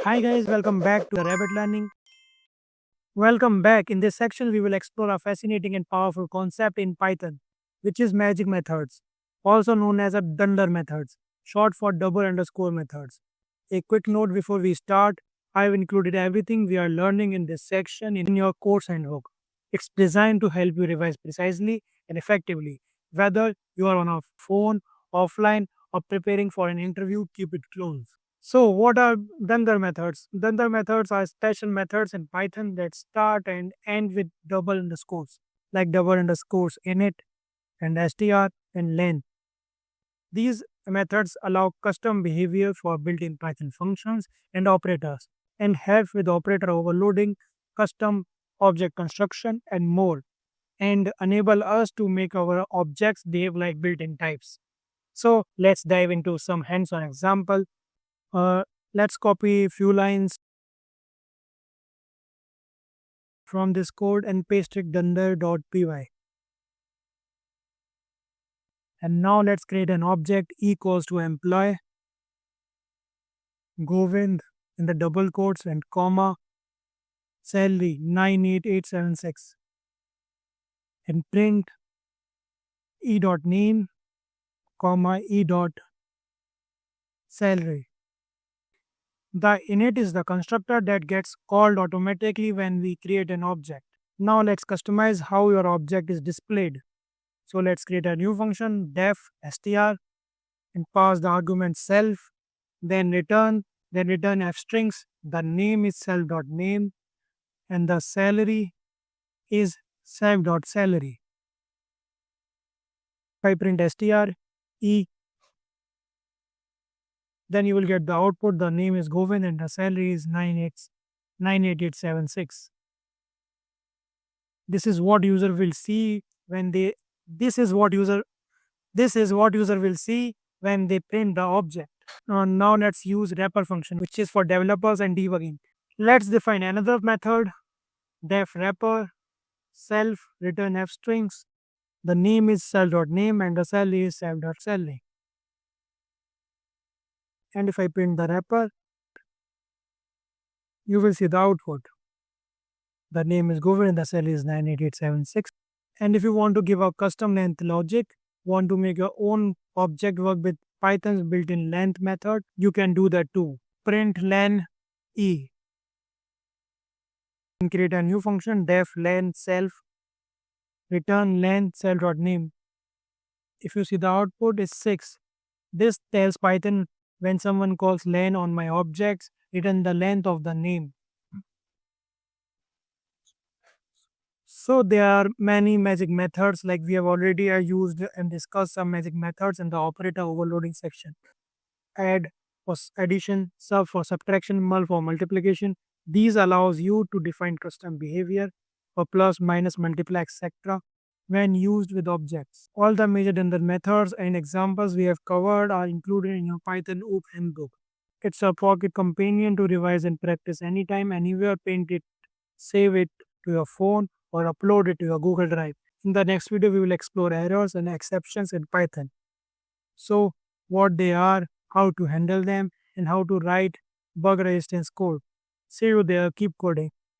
Hi guys, welcome back to the Rabbit Learning. Welcome back. In this section, we will explore a fascinating and powerful concept in Python, which is magic methods, also known as a Dunder methods, short for double underscore methods. A quick note before we start, I've included everything we are learning in this section in your course handbook. It's designed to help you revise precisely and effectively. Whether you are on a phone, offline, or preparing for an interview, keep it close. So, what are Dunder methods? Dunder methods are special methods in Python that start and end with double underscores, like double underscores init and str and len. These methods allow custom behavior for built-in Python functions and operators, and help with operator overloading, custom object construction, and more, and enable us to make our objects behave like built-in types. So, let's dive into some hands-on example. Uh, let's copy a few lines from this code and paste it dunder.py. And now let's create an object equals to employee Govind in the double quotes and comma salary 98876 and print e.name comma e.salary. The init is the constructor that gets called automatically when we create an object. Now let's customize how your object is displayed. So let's create a new function def str and pass the argument self, then return f strings. The name is self.name and the salary is self.salary. If I print str e, then you will get the output. The name is Govind and the salary is 98876. This is what user will see when they this is what user will see when they print the object. Now let's use wrapper function, which is for developers and debugging. Let's define another method def wrapper self return f strings. The name is self.name and the salary is self.salary. And if I print the wrapper, you will see the output. The name is Govind and the salary is 98876. And if you want to give a custom length logic, want to make your own object work with Python's built-in length method, you can do that too. Print len e and create a new function def len self return len self.name. If you see the output is 6. This tells Python when someone calls len on my objects, return the length of the name. So there are many magic methods, like we have already used and discussed some magic methods in the operator overloading section. Add for addition, sub for subtraction, mul for multiplication. These allows you to define custom behavior for plus, minus, multiply, etc. when used with objects. All the major Dunder methods and examples we have covered are included in your Python OOP handbook. It's a pocket companion to revise and practice anytime, anywhere. Paint it, save it to your phone, or upload it to your Google Drive. In the next video, we will explore errors and exceptions in Python. So, what they are, how to handle them, and how to write bug resistance code. See you there. Keep coding.